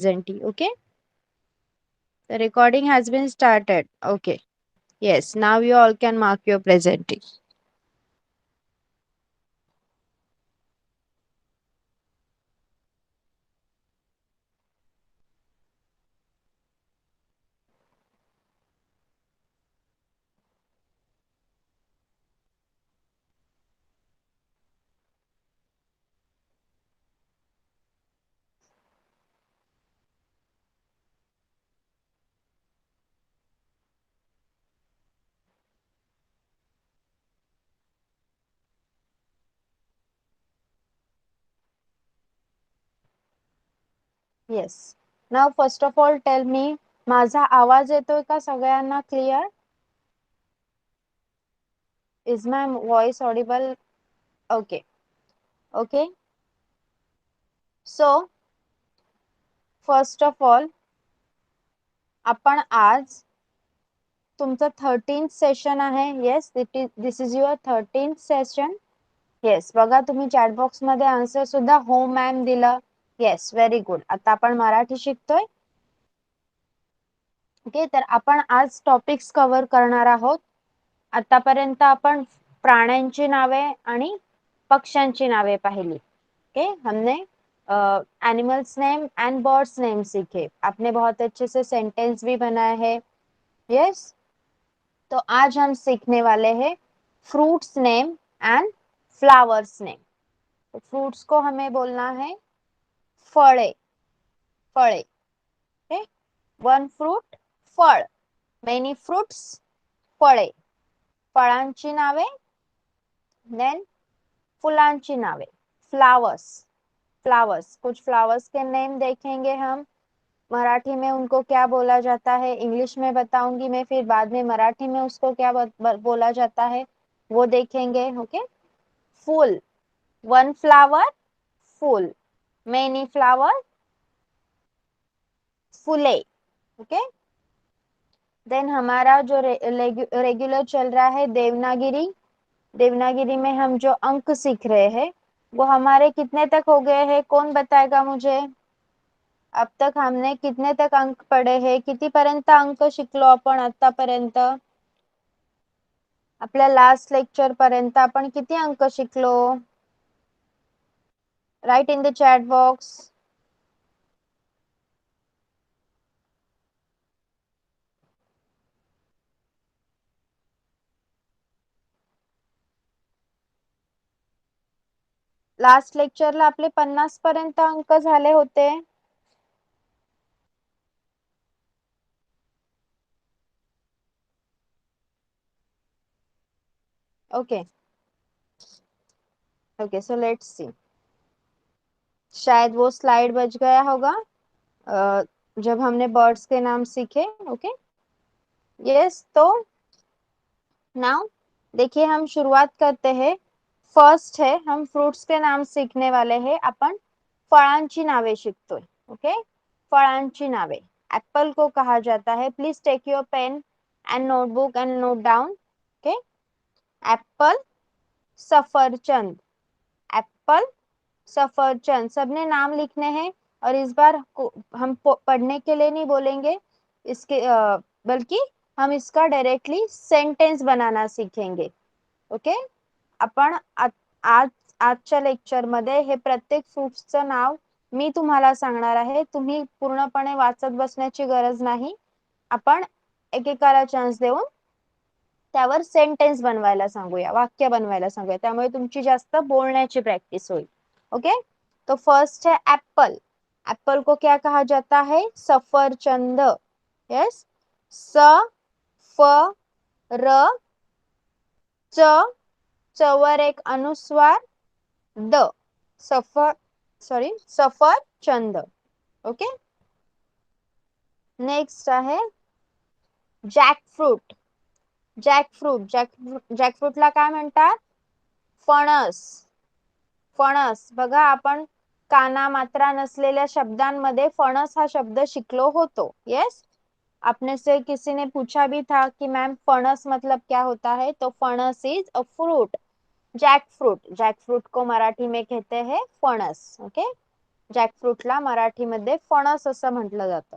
presentee. Okay, the recording has been started. Okay, yes, now you all can mark your presentee. Yes. Now first of all tell me, माझा आवाज येतोय का सगळ्यांना clear? Is my voice audible? Okay. Okay. So first of all आपण आज तुमचं 13th session आहे. Yes, this is your 13th session. Yes, बघा तुम्ही चॅट बॉक्स मध्ये आन्सर सुद्धा हो मॅम दिलं. Yes, very good. आता आपण मराठी शिकतोय. ओके, तर आपण आज टॉपिक्स कव्हर करणार आहोत. आतापर्यंत आपण प्राण्यांची नावे आणि पक्ष्यांची नावे पाहिली. ओके, हमने animals name end birds name सीखे. आपने बहुत अच्छे से सेंटेंस भी बनाए हैं. यस, तो आज हम सीखने वाले हैं fruits name end flowers name. तो फ्रूट्स को हमें बोलना है फळे. फळे. ओके, वन फ्रूट फळ. मेनी फ्रूट्स फळे. फळांची नावे. देन फुलांची नावे फ्लावर्स. फ्लावर्स, कुछ फ्लावर्स के नेम देखेंगे हम. मराठी में उनको क्या बोला जाता है, इंग्लिश में बताऊंगी मैं, फिर बाद में मराठी में उसको क्या बोला जाता है वो देखेंगे. ओके, फूल, वन फ्लावर फूल. मेनी फ्लावर फूले. ओके, देन हमारा जो रेगुलर चल रहा है देवनागिरी. देवनागिरी में हम जो अंक सीख रहे हैं वो हमारे कितने तक हो गए हैं, कौन बताएगा मुझे. अब तक हमने कितने तक अंक पढ़े हैं, कितीपर्यंत अंक शिकलो आपण आतापर्यंत. आपल्या लास्ट लेक्चर पर्यंत आपण किती अंक शिकलो. Write in the chat box. Last लेक्चरला आपले 50 पर्यंत अंक झाले होते. Okay. Okay, so let's see. शायद वो स्लाइड बच गया होगा जब हमने बर्ड्स के नाम सीखे. Okay, yes. तो नाउ देखिए हम शुरुआत करते हैं. फर्स्ट है, हम फ्रूट्स के नाम सीखने वाले हैं. आपण फळांची नावे शिकतोय. ओके, फळांची नावे. एप्पल को कहा जाता है. Please take your pen and notebook and note down. Okay, apple, सफरचंद. एप्पल, सफरचंद, सबने नाम लिखने हैं. और इस बार हम पढ़ने के लिए नहीं बोलेंगे इसके, बल्कि हम इसका डायरेक्टली सेंटेंस बनाना सीखेंगे. ओके, आपण आज आजच्या लेक्चर मध्ये हे प्रत्येक फ्रुट्सचं नाव मी तुम्हाला सांगणार आहे. तुम्ही पूर्णपणे वाचत बसण्याची गरज नाही. आपण एकेकाला चान्स देऊन त्यावर सेंटेन्स बनवायला सांगूया, वाक्य बनवायला सांगूया. त्यामुळे तुमची जास्त बोलण्याची प्रॅक्टिस होईल. ओके, तो फर्स्ट है एप्पल. एप्पल को क्या कहा जाता है, सफरचंद. यस, स फ र च, चवर एक अनुस्वार, द, सफरचंद. ओके, नेक्स्ट आहे जॅकफ्रूट. जॅकफ्रूटला काय म्हणतात, फणस. फणस, बघा आपण काना मात्रा नसलेल्या शब्दांमध्ये फणस हा शब्द शिकलो होतो. यस, अपने से किसी ने पूछा भी था कि मैम फणस मतलब क्या होता है, तो फणस is a fruit. Jackfruit, jackfruit को मराठी में कहते हैं फणस. ओके, जॅकफ्रूटला मराठीमध्ये फणस असं म्हटलं जातं.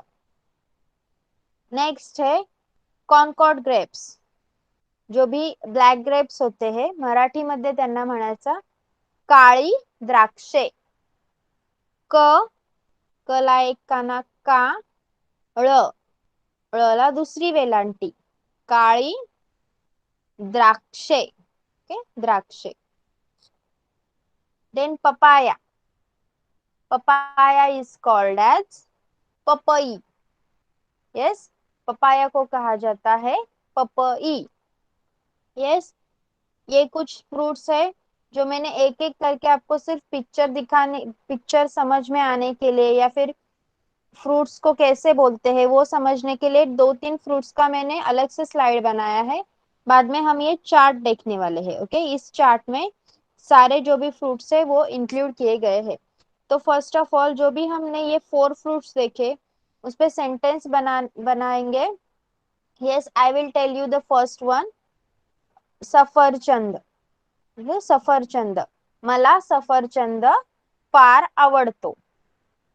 नेक्स्ट है कॉनकॉर्ड ग्रेप्स. जो भी ब्लॅक ग्रेप्स होते हैं मराठीमध्ये त्यांना म्हणायचं काळी द्राक्षे. कला एक काना का, ळला दुसरी वेलांटी, काळी द्राक्षे. ओके, द्राक्षे. Then papaya. Papaya is called as पपई. यस, पपाया को कहा जाता है पपई. यस, ये कुछ फ्रूट्स है जो मैंने एक एक करके आपको सिर्फ पिक्चर समझ में आने के लिए या फिर फ्रूट्स को कैसे बोलते हैं वो समझने के लिए 2-3 फ्रूट्स का मैंने अलग से स्लाइड बनाया है. बाद में हम ये चार्ट देखने वाले हैं. ओके, इस चार्ट में सारे जो भी फ्रूट्स है वो इंक्लूड किए गए हैं. तो फर्स्ट ऑफ ऑल जो भी हमने ये 4 फ्रूट्स देखे उस पे सेंटेंस बनाएंगे. Yes, I will tell you the first one. सफरचंद. सफरचंद. मला सफरचंद फार आवडतो.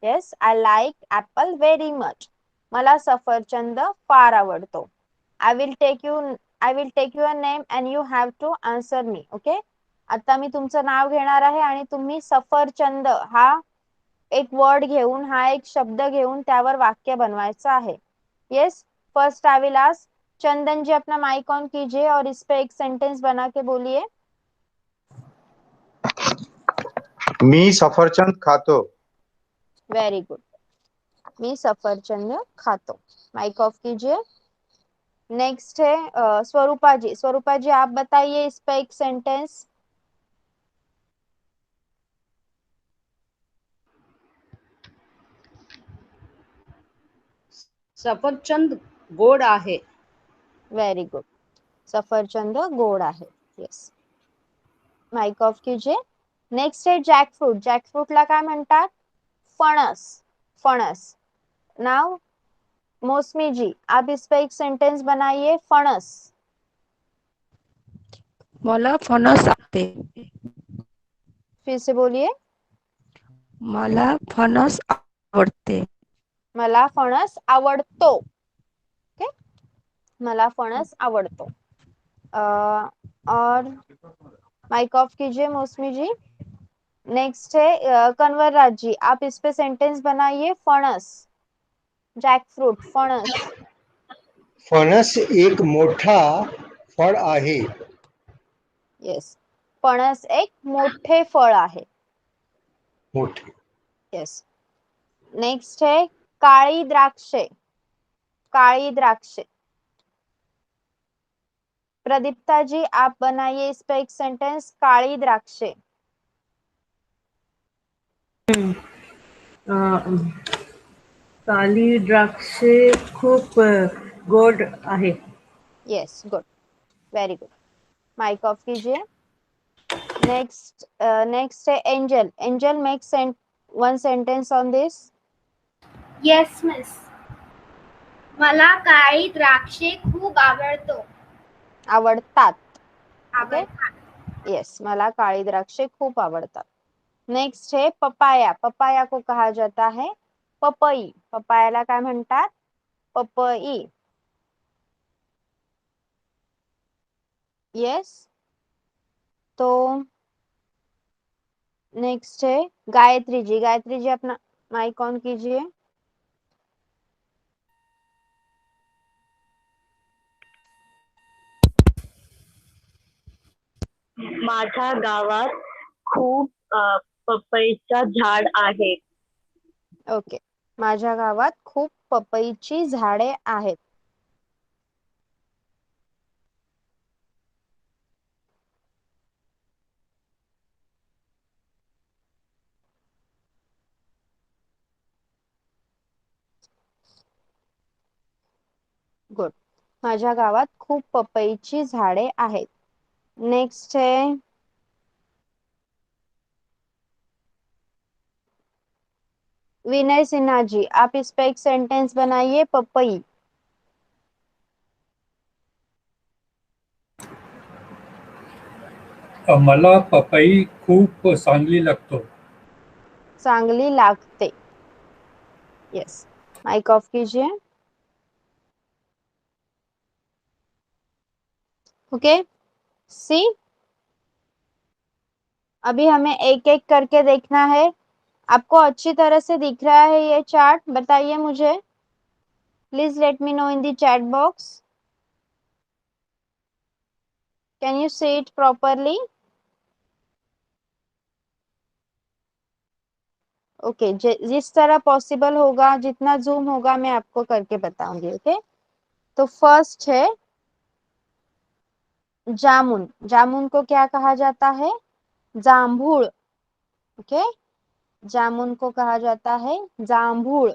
Yes, I like apple very much. मला सफरचंद फार आवडतो. I will take your name and you have to answer me. Okay, आता मी तुमचं नाव घेणार आहे आणि तुम्ही सफरचंद हा एक वर्ड घेऊन, हा एक शब्द घेऊन त्यावर वाक्य बनवायचं आहे. Yes, first I will ask Chandan ji, अपना माइक ऑन कीजिए और इस पे एक सेंटेंस बना के बोलिए. मी सफरचंद खातो. Very good. मी सफरचंद खातो. माइक ऑफ कीजिए. नेक्स्ट है स्वरूपा जी. स्वरूपा जी आप बताइए इस पे एक सेंटेंस. सफरचंद गोड आहे. Very good. सफरचंद गोड आहे. येस, माइक ऑफ कीजिए. नेक्स्ट है जॅकफ्रूट. जॅकफ्रूटला काय म्हणतात? फणस. फणस. नाउ मौसमी जी आप इस पे एक सेंटेंस बनाइए. फणस. मला फणस आवडते. फिर से बोलिए. मला फणस आवडते. मला फणस आवडतो. ओके, मला फणस आवडतो. और माइक ऑफ कीजिए मौसमी जी. नेक्स्ट है कंवर राज जी, आप इस पे सेंटेंस बनाइए. फणस. जॅकफ्रूट. फणस. फणस एक मोठा फळ आहे. येस, फणस एक मोठे फळ आहे. मोठे. येस. नेक्स्ट है काळी द्राक्षे. काळी द्राक्षे. प्रदीप्ता जी आप बनाइए इस पे एक सेंटेंस. काळी द्राक्षे. काली द्राक्षे खूप गोड आहे. Yes, good. Very good. Mic off कीजिए. नेक्स्ट है Angel. Angel make one sentence on this. Yes miss. मला काळी द्राक्षे खूप आवडतो. आवडतात. ओके, आवडतात. यस, मला काळी द्राक्षे खूप आवडतात. नेक्स्ट है पपाया. पपाया को कहा जाता है पपई. पपायाला काय म्हणतात? पपई. यस, तो नेक्स्ट है गायत्री जी. गायत्री जी अपना माइक ऑन कीजिए. माझ्या गावात खूप पपईचा झाड आहे. ओके, माझ्या गावात खूप पपईची झाडे आहेत. गुड. माझ्या गावात खूप पपईची झाडे आहेत. नेक्स्ट है विनय सिन्हा जी, आप इस पे एक सेंटेंस बनाइए. पपई. मला पपई खूप चांगली लागतो. चांगली लागते. यस, माइक ऑफ कीजिए. ओके, सी अभी हमें एक एक करके देखना है. आपको अच्छी तरह से दिख रहा है ये चार्ट? बताइए मुझे. Please let me know in the chat box. Can you see it properly? Okay, जिस तरह पॉसिबल होगा, जितना जूम होगा, मैं आपको करके बताऊंगी. ओके, तो फर्स्ट है जामुन. जामुन को क्या कहा जाता है? जांभूळ. ओके, जामुन को कहा जाता है जांभूळ.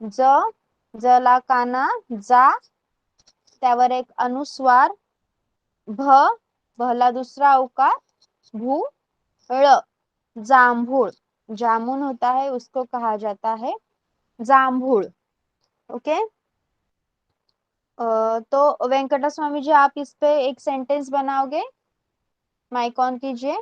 ज जला काना जा, त्यावर एक अनुस्वार. भ भला दुसरा अवकार. भू ळ जांभूळ. जामुन होता है, उसको कहा जाता है जांभूळ. ओके, तो वेंकटा स्वामी जी, आप इस पे एक सेंटेंस बनाओगे? माइक ऑन कीजिए.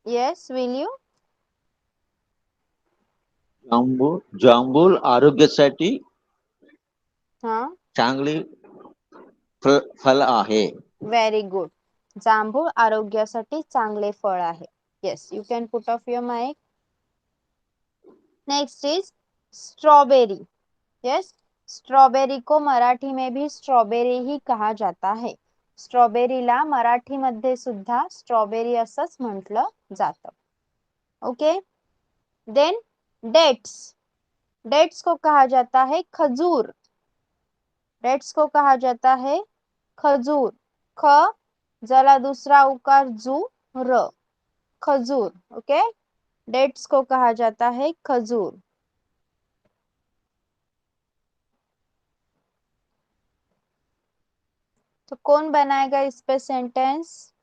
Yes, will you? जांभूळ आरोग्यासाठी हाँ, चांगले फल आहे. Very good. जांभूळ आरोग्यासाठी चांगले फळ आहे. Yes, you can put off your mic. Next is strawberry. Yes, strawberry को मराठी में भी स्ट्रॉबेरी ही कहा जाता है. स्ट्रॉबेरीला मराठी मध्ये सुद्धा स्ट्रॉबेरी असंच म्हटलं जातं. Okay, then dates. डेट्स को कहा जाता है खजूर. डेट्स को कहा जाता है खजूर. ख जला दूसरा उकार जू र, खजूर. ओके, डेट्स को कहा जाता है खजूर. तो कौन बनाएगा इस पे सेंटेंस?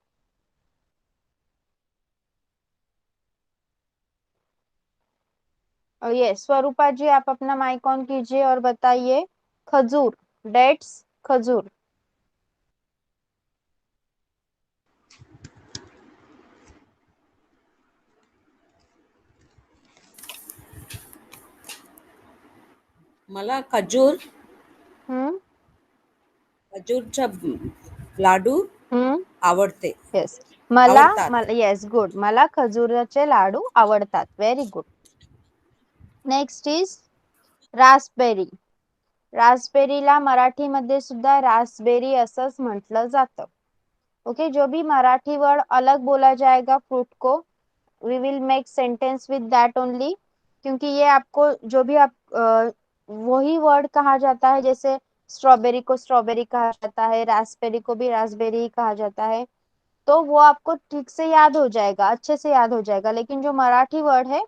ये स्वरूपा जी, आप अपना माइक ऑन कीजिए और बताइए. खजूर, डेट्स, खजूर. मला खजूर हम्म खजूरचा लाडू हम्म आवडते. येस, मला आवडतात. Yes, good. मला खजूराचे लाडू आवडतात. Very good. Next is raspberry. रास्पबेरीला मराठीमध्ये सुद्धा रास्पबेरी असंच म्हटलं जातं. ओके, जो भी मराठी वर्ड अलग बोला जाएगा फ्रूट को, वी विल मेक सेंटेंस विद दैट ओनली. क्योंकि ये आपको जो भी आप वही वर्ड कहा जाता है. जैसे स्ट्रॉबेरी को स्ट्रॉबेरी कहा जाता है, रास्पबेरी को भी रास्पबेरी ही कहा जाता है. तो वो आपको ठीक से याद हो जाएगा, अच्छे से याद हो जाएगा. लेकिन जो मराठी वर्ड है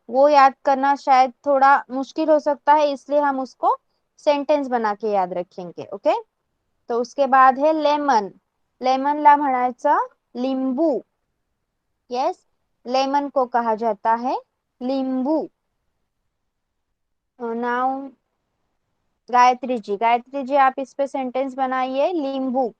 वो याद करना शायद थोड़ा मुश्किल हो सकता है, इसलिए हम उसको सेंटेंस बना के याद रखेंगे. ओके, तो उसके बाद है लेमन. लेमनला म्हणायचं लिंबू. यस, लेमन को कहा जाता है लींबू. नाउ गायत्री जी, गायत्री जी, आप इस पे सेंटेंस बनाइए. Limboo.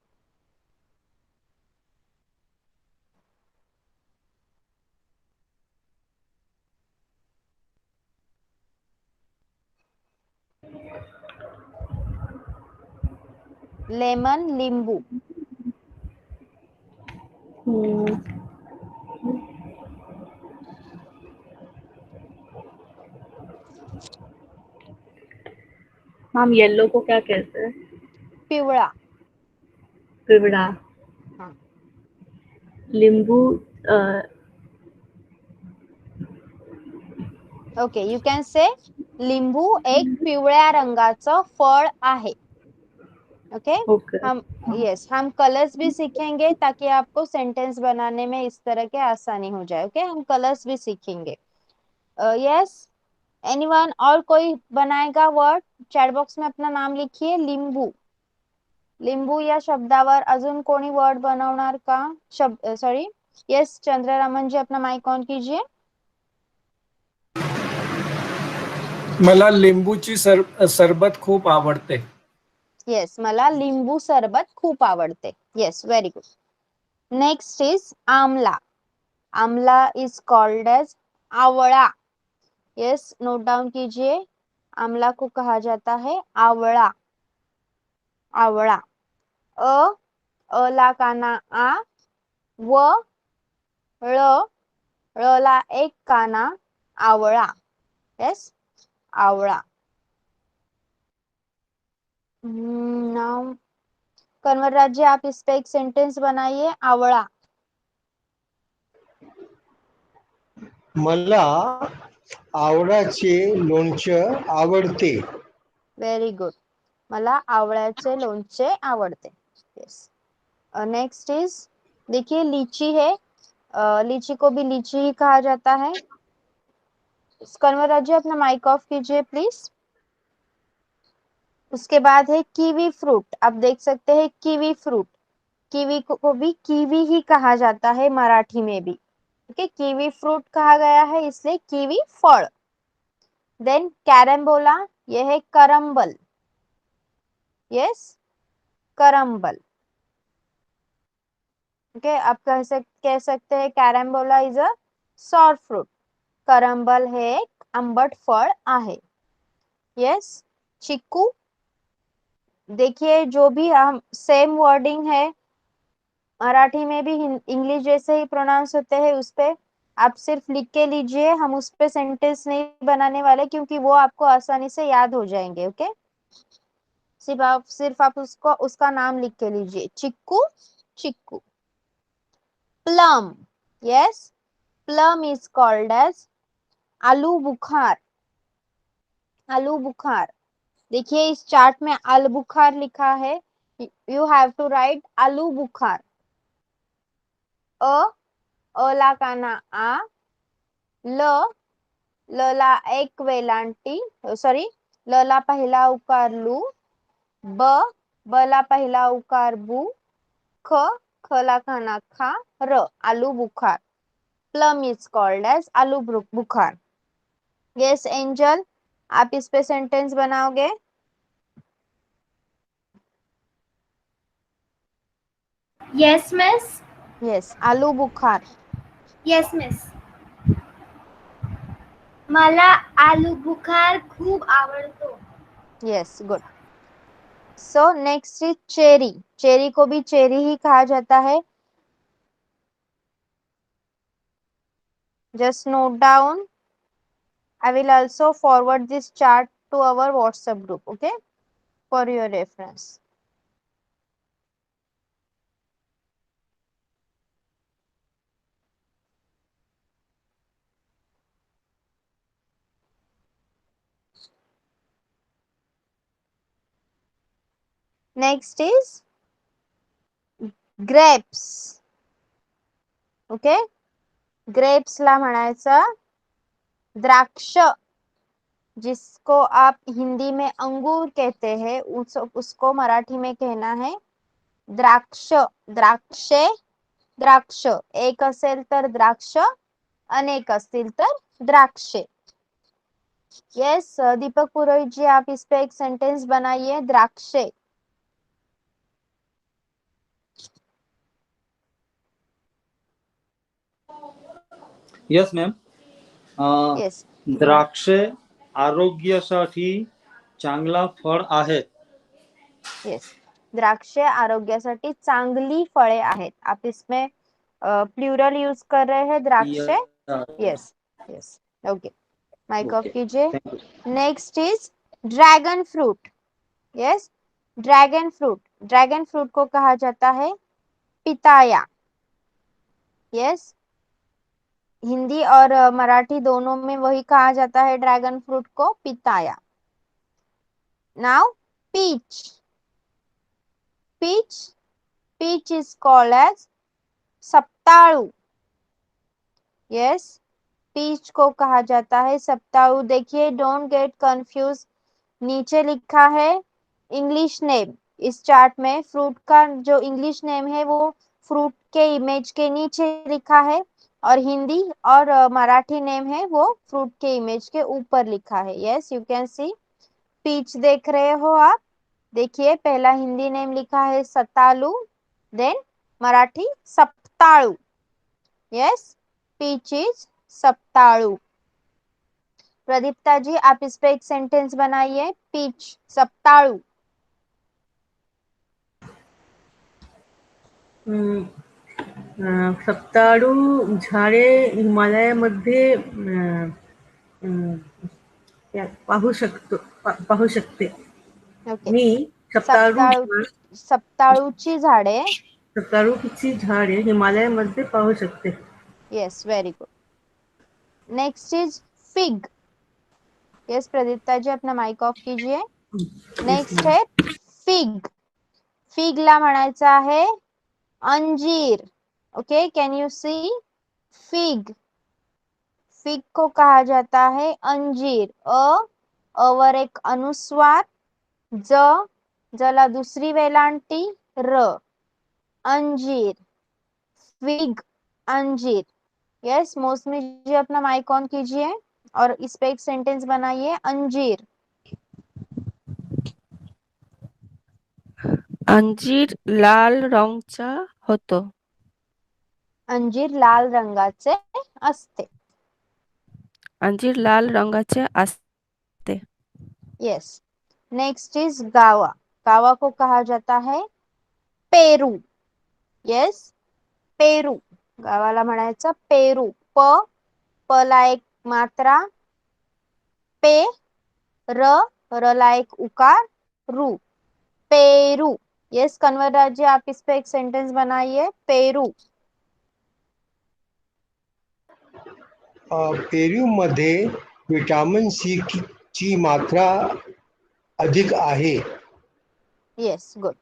Lemon, Limboo. Ma'am yellow को क्या कहते हैं? पिवळा. पिवड़ा. हाँ. नींबू ओके, यू कैन से लिंबू एक पिवळ्या रंगाचं फळ आहे. Okay, okay. हम हम कलर्स भी सीखेंगे ताकि आपको सेंटेंस बनाने में इस तरह के आसानी हो जाए. ओके, हम कलर्स भी सीखेंगे. यस, एनीवन और कोई बनाएगा वर्ड? चैट बॉक्स में अपना नाम लिखिए. लिंबू. लिंबू या शब्दावर अजून कोणी वर्ड बनवणार का? शब्द सॉरी. यस, चंद्ररामन जी, अपना माइक ऑन कीजिए. मला लिंबूची सरबत खूप आवडते. येस, मला लिंबू सरबत खूप आवडते. Yes, very good. Next is amla. Amla is called as avla. Yes, note down कीजिए, आमला को कहा जाता है आवड़ा. आवड़ा. अ ला काना आ, व ळ ला एक काना, आवळा. यस, आवळा. नाउ कन्वरराज जी, आप इस पे एक सेंटेंस बनाइए. आवळा. मला आवळ्याचे लोणचं आवडते. Very good. मला आवळ्याचे लोणचे आवडते. यस. नेक्स्ट इज, देखिए लीची है. लीची को भी लीची ही कहा जाता है. कन्वरराज जी, अपना माइक ऑफ कीजिए प्लीज. उसके बाद है कीवी फ्रूट. आप देख सकते हैं कीवी फ्रूट. कीवी को भी कीवी ही कहा जाता है मराठी में भी. ओके, कीवी फ्रूट कहा गया है इसलिए कीवी फल. देन कैरम्बोला, यह है करम्बल. यस, करम्बल. ओके, आप कह सकते हैं carambola is a sour fruit. करम्बल हे एक आंबट फळ आहे. यस, चिक्कू. देखिए, जो भी हम सेम वर्डिंग है मराठी में भी इंग्लिश जैसे ही प्रोनाउंस होते हैं, उस पे आप सिर्फ लिख के लीजिए. हम उस पे सेंटेंस नहीं बनाने वाले, क्योंकि वो आपको आसानी से याद हो जाएंगे. ओके, सिर्फ आप उसका नाम लिख के लीजिए. Chikoo, chikoo. Plum. Yes, plum is called as aloo bukhara. आलू बुखार. देखिए, इस चार्ट में आलू बुखार लिखा है. यू हैव टू राइट आलू बुखार. अ ला काना आ, ल ला एक वेलांटी, सॉरी, ल ला पहिला उकार लू, ब ला पहिला उकार बू, ख ला काना खा, र आलू बुखार. Plum is called as aloo बुखार. यस एंजल, आप इस पे सेंटेंस बनाओगे. Yes miss. यस, आलू बुखार. Yes miss. मला आलू बुखार खूप आवडतो. Yes, good. So next is cherry. Cherry को भी चेरी ही कहा जाता है. Just note down. I will also forward this chart to our WhatsApp group, okay, for your reference. Next is grapes. Okay, grapes ला म्हणायचं द्राक्ष. जिसको आप हिंदी में अंगूर कहते हैं, उसको मराठी में कहना है द्राक्ष. द्राक्षे, द्राक्ष. एक असेल तर द्राक्ष, अनेक असतील तर द्राक्षे. यस, दीपक पुरोहित जी, आप इस पे एक सेंटेंस बनाइए. द्राक्षे. Yes ma'am. यस, द्राक्षे आरोग्यासाठी चांगला फळ आहेत. यस, द्राक्षे आरोग्यासाठी चांगली फळे आहेत. आप इसमें प्लूरल यूज कर रहे हैं द्राक्षे. Yes, yes, okay, mike off कीजिए. Next is dragon fruit. Yes, dragon fruit. Dragon fruit को कहा जाता है पिताया. यस, हिंदी और मराठी दोनों में वही कहा जाता है ड्रैगन फ्रूट को, pitaya. Now peach. Peach, peach is called as saptalu. Yes, peach को कहा जाता है सप्ताळू. देखिए, डोंट गेट कंफ्यूज. नीचे लिखा है इंग्लिश नेम. इस चार्ट में फ्रूट का जो इंग्लिश नेम है वो फ्रूट के इमेज के नीचे लिखा है. और हिंदी और मराठी नेम है वो फ्रूट के इमेज के ऊपर लिखा है। Yes you can see. Peach देख रहे हो आप, देखिए पहला हिंदी नेम लिखा है सतालू, then Marathi saptalu. Yes, peach is saptalu. Pradeepta ji आप इस पे एक सेंटेंस बनाइए, पीच सप्ताळू। सप्ताळू झाडे हिमालयामध्ये पाहू शकते। ओके, मी सप्ताळूची झाडे, सप्ताळूची झाडे हिमालयामध्ये पाहू शकते। Yes very good. Next is fig. Yes Pradipta ji अपना माइक ऑफ कीजिए। नेक्स्ट है फिग। फिग ला म्हणायचं आहे अंजीर। Okay, can you see fig? Fig को कहा जाता है अंजीर। अवर एक अनुस्वार, जला दूसरी वेलांटी र, अंजीर, फिग, अंजीर। यस मौसमी जी अपना माइक ऑन कीजिए और इस पे एक सेंटेंस बनाइए, अंजीर। अंजीर लाल रंगाचा होतो। अंजीर लाल रंगाचे असते। अंजीर लाल रंगाचे असते। यस, नेक्स्ट इज गावा। गावा को कहा जाता है पेरू। यस, पेरू, गावाला म्हणायचं पेरू। प ला एक मात्रा, पे, र ला एक उकार, रू, पेरू। यस कन्वर राजी आप इस पे एक सेंटेंस बनाइए, पेरू। पेरूमध्ये विटामिन सी ची मात्रा अधिक आहे। Yes good.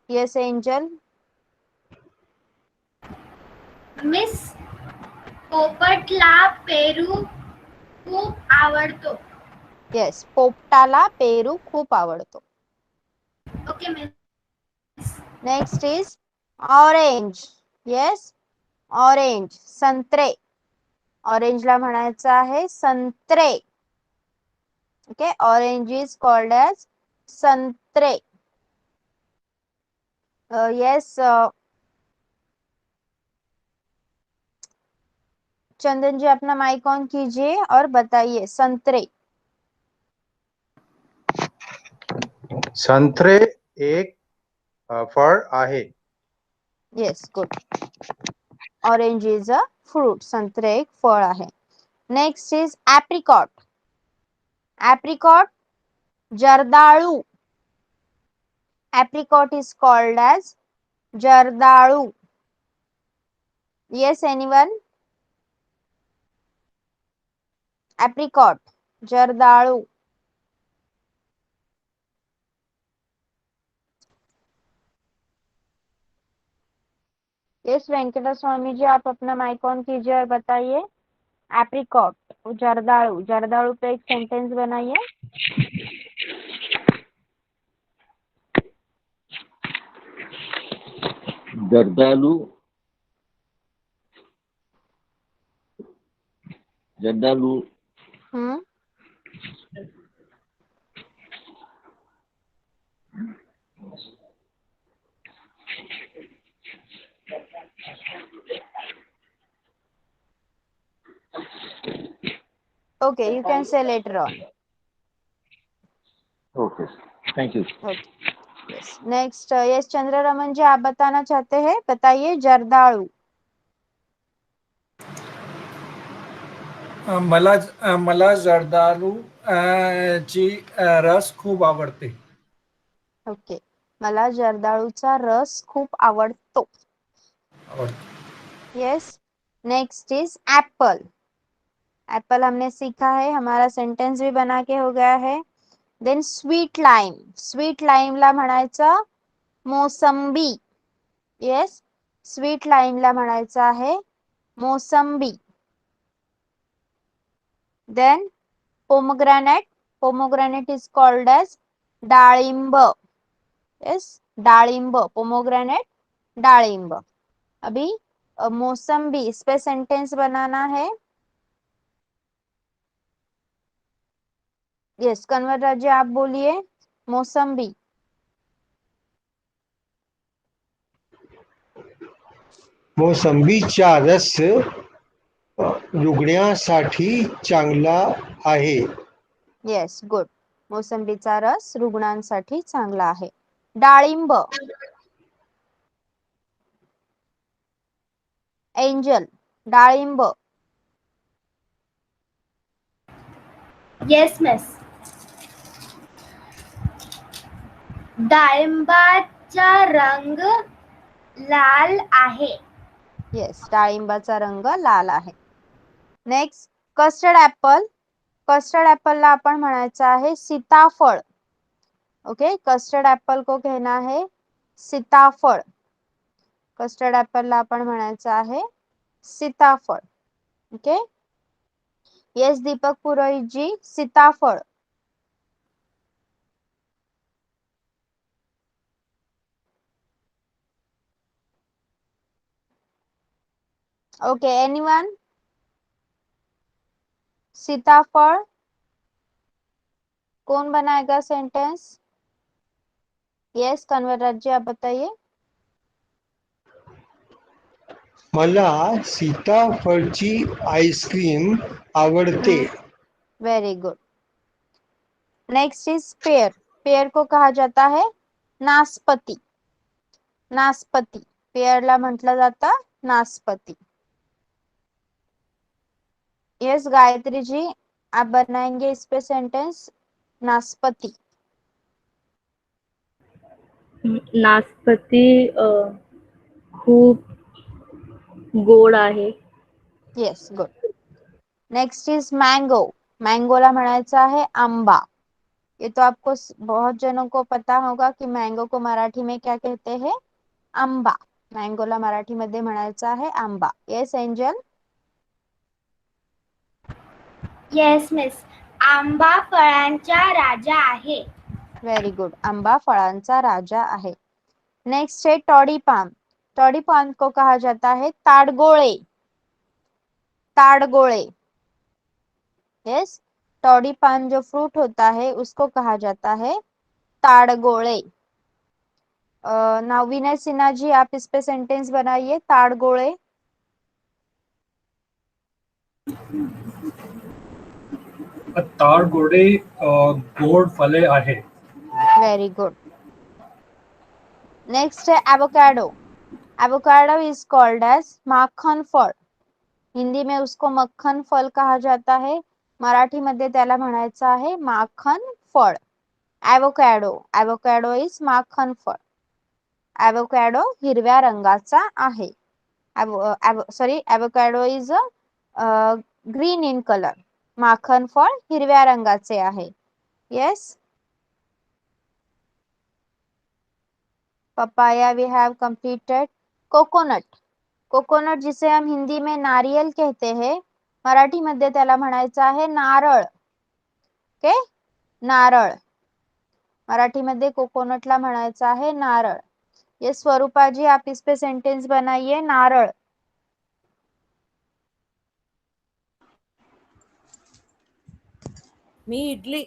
Yes angel. Miss पोपटला पेरू खूप आवडतो। यस, पोपटाला पेरू खूप आवडतो। Okay miss. Next is orange. Yes, orange, संत्रे। ऑरेंजला म्हणायचं आहे संत्रे। Okay, orange is called as santre. Yes Chandan ji अपना माइक ऑन कीजिए और बताइए संतरे। संत्रे एक फळ आहे। Yes good. Orange is a fruit, संतरे एक फळ आहे। Next is apricot. Apricot jardalu. Apricot is called as जर्दाळू। Yes anyone? एप्रिकॉट, जर्दाळू। यस वेंकटा स्वामी जी आप अपना माइक ऑन कीजिए और बताइए एप्रिकॉट, जर्दाळू। जर्दाळू पे एक सेंटेंस बनाइए। जर्दालू जर्दालू Okay, you can say later on. Okay thank you. Okay. Yes. Next, yes Chandra Raman ji आप बताना चाहते हैं, बताइए जर्दाळू। मला जर्दाळू ची रस खूप आवडते। ओके, मला जर्दाळूचा रस खूप आवडतो। Yes, next is Apple. Apple हमने सीखा है, हमारा सेंटेंस भी बना के हो गया है। Then sweet lime. स्वीट लाइमला म्हणायचं मोसंबी। यस, स्वीट लाइमला म्हणायचं आहे mosambi. Then pomegranate. Pomegranate is called as डाळिंब। यस, डाळिंब, पोमोग्रेनेट डाळिंब। अभी मौसम्बी, इस पे सेंटेंस बनाना है। यस, कन्वर राज्य आप बोलिए। मौसम्बी। मोसंबीचा रस रुग्णासाठी चांगला आहे. Yes, good. मोसंबीचा रस रुग्णांसाठी चांगला आहे. डाळिंब. एंजल, डाळिंब. Yes miss. डाळिंबाचा रंग लाल आहे. येस, डाळिंबाचा रंग लाल आहे. Next, custard apple. Custard apple ला आपण म्हणायचं आहे सीताफळ. ओके, कस्टर्ड ऍपल को कहना है सीताफळ. कस्टर्ड ऍपल ला आपण म्हणायचं आहे सीताफळ. ओके, येस दीपक पुरोहित जी, सीताफळ. Okay, anyone? सीताफळ कौन बनाएगा सेंटेंस? यस, कन्वर जी आप बताइए. मला सीताफळची आईस्क्रीम आवडते. Very good. Next is pair. Pair को कहा जाता है नासपती. नासपती, पेयरला म्हटलं जातं नासपती. यस गायत्री जी, आप बनाएंगे इस पे सेंटेंस नासपती. नासपती खूप गोड आहे. Yes, good. Next is mango. मैंगोला म्हणायचं आहे आंबा. ये तो आपको बहुत जनों को पता होगा कि मैंगो को मराठी में क्या कहते हैं? आंबा. मैंगोला मराठी मध्ये म्हणायचं आहे आंबा. Yes angel? Yes miss. आंबा फळांचा राजा आहे. व्हेरी गुड, आंबा फळांचा राजा आहे. नेक्स्ट है टॉडी पाम. टॉडी पाम को कहा जाता है ताड़गोळे. ताड़गोळे. यस, टॉडी पाम जो फ्रूट होता है उसको कहा जाता है ताड़गोळे. नाउ विनय सिन्हा जी, आप इस पे सेंटेंस बनाइए ताड़गोळे. ताडगोळे गोड फले आहे. Very good. नेक्स्ट है avocado. Avocado is called as makhan phal. Hindi में उसको मक्खन फल कहा जाता है. मराठी मध्ये त्याला म्हणायचं आहे माखन फळ. एवोकॅडो. एवोकॅडो इज माखन फळ. एवोकॅडो हिरव्या रंगाचा आहे. Sorry, avocado is green in colour. माखन फळ हिरव्या रंगाचे आहे. Yes, papaya we have completed. Coconut. Coconut जिसे हम हिंदी में नारियल कहते हैं, मराठी मध्ये त्याला म्हणायचं आहे नारळ. ओके, नारळ. मराठी मध्ये कोकोनटला म्हणायचं आहे नारळ. ये स्वरूपा जी, आप इस पे सेंटेंस बनाइए नारळ. मी इडली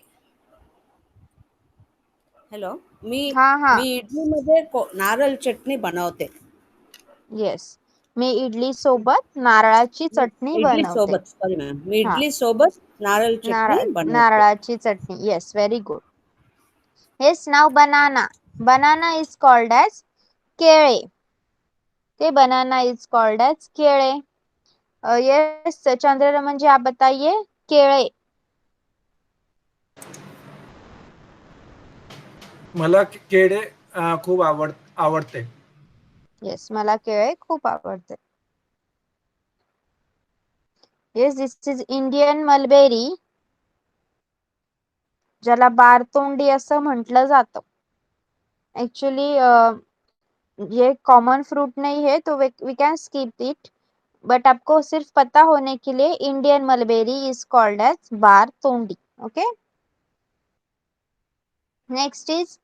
हॅलो मी हाँ हाँ, मी इडलीमध्ये नारळ चटणी बनवते. येस, मी इडली सोबत नारळाची चटणी इडली बनवते. सोबत सॉरी मॅम मी हाँ, इडली सोबत नारळ चटणी बनवते. नारळाची चटणी. Yes, very good. Yes, now banana. Banana is called as kele. के banana is called as kele. Yes, Chandraraman ji आप बताइए केळे. मला केळे खूप आवडते. येस, मला केळे खूप आवडते. Yes, this is Indian mulberry, ज्याला बारतोंडी असं म्हटलं जातं. एक्चुअली ये कॉमन फ्रूट नहीं है तो we can skip it, but आपको सिर्फ पता होने के लिए Indian mulberry is called as bartondi. Okay, next is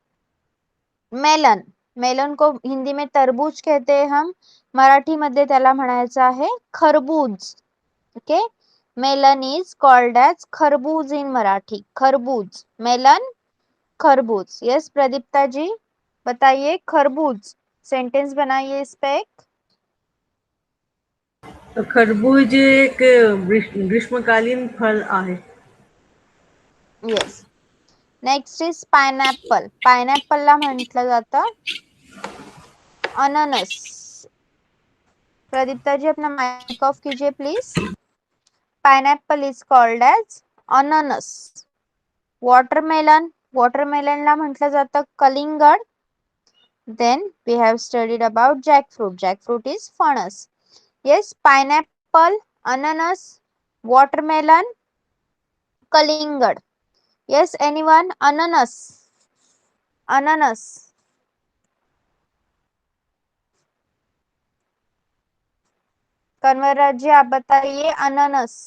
melon. Melon को हिंदी में तरबूज कहते हैं हम, मराठी मध्ये त्याला म्हणायचं आहे खरबूज. Okay, melon is called as खरबूज इन मराठी. खरबूज, मेलन, खरबूज. यस प्रदीप्ता जी बताइए, खरबूज सेंटेंस बनाइए इस पे एक. खरबूज एक ग्रीष्मकालीन फल आहे. Yes. Next is pineapple. Pineapple ला म्हटलं जातं अननस. प्रदीप्ता जी अपना माइक ऑफ कीजिए please. Pineapple is called as अननस. वॉटरमेलन, वॉटरमेलन ला म्हटलं जातं कलिंगड. Then we have studied about jackfruit. Jackfruit is फणस. Yes, pineapple, ananas, watermelon, कलिंगड. Yes, anyone? Ananas. Ananas. कन्वरराज ji आप बताइए अनानस.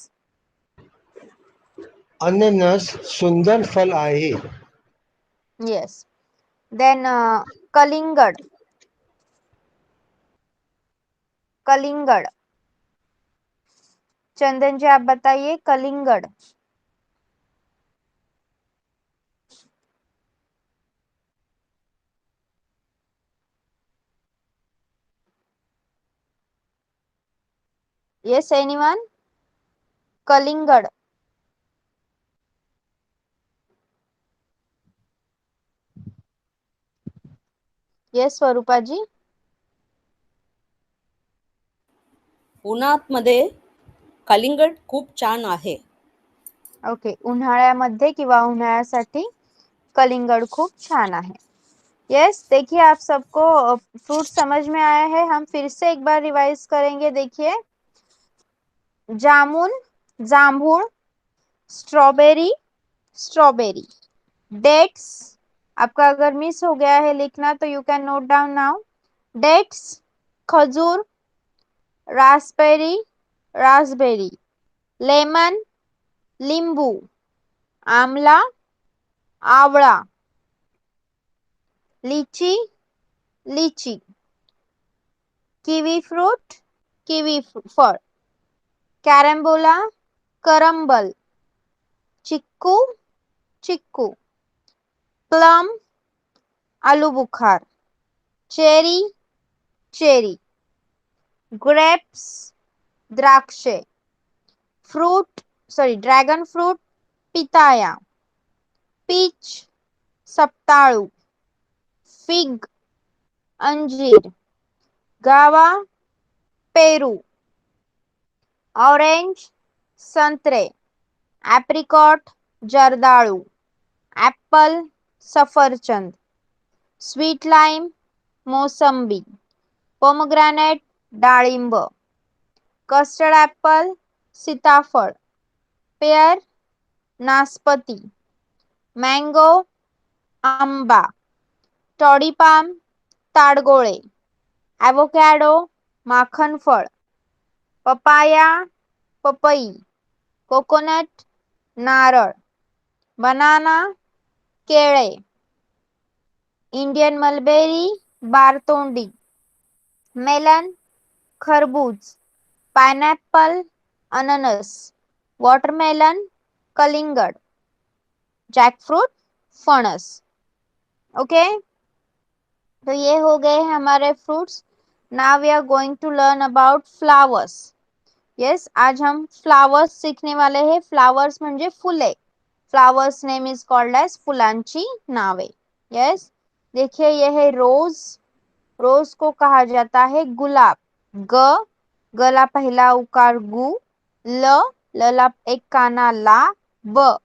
अननस सुंदर फल आहे. Yes. Then कलिंगड. कलिंगड. चंदन जी आप बताइए कलिंगड. Yes, anyone? कलिंगड. Yes, स्वरूपा जी. उन्हामध्ये कलिंगड खूप छान आहे. ओके, उन्हाळ्यामध्ये किंवा उन्हाळ्यासाठी कलिंगड खूप छान आहे. यस, देखिए आप सबको फ्रूट समझ में आया है. हम फिर से एक बार रिवाइज करेंगे. देखिए, जामुन, जांभूळ, स्ट्रॉबेरी, स्ट्रॉबेरी. डेट्स, आपका अगर मिस हो गया है लिखना तो you can note down now. Dates, खजूर, रास्पबेरी, रास्पबेरी. लेमन, लिंबू. आमला, आवळा. Lychee, lychee. Kiwi fruit, kiwi फळ. कैरम्बोला, करम्बल. चिक्कू, चिक्कू. प्लम, आलू बुखार. Cherry, cherry. ग्रेप्स, द्राक्षे. Fruit dragon fruit, pitaya. Peach, सप्ताळू. फिग, अंजीर. गावा, पेरू. ऑरेंज, संतरे. एप्रिकॉट, जर्दाळू. एप्पल, सफरचंद. स्वीट लाइम, मोसंबी. पोमग्रेनेट, डाळिंब. कस्टर्ड एप्पल, सीताफळ. पेयर, नासपती. मैंगो, आंबा. टॉडी पाम, ताडगोळे. एवोकॅडो, माखन फळ. पपाया, पपई. कोकोनट, नारळ. बनाना, केळे. इंडियन मलबेरी, बारतोंडी. मेलन, खरबूज. पाइनएप्पल, अननस. वाटरमेलन, कलिंगड. जैकफ्रूट, फणस. ओके, तो ये हो गए हमारे fruits. Now we are going to learn about flowers. Yes, आज हम फ्लावर्स सीखने वाले हैं. फ्लावर्स म्हणजे फुले. Flowers name is called as फुलांची नावे. यस, देखिए ये है रोज. रोज को कहा जाता है गुलाब. ग, गला पहला उकार गु. ल, लला एक काना ला. ब,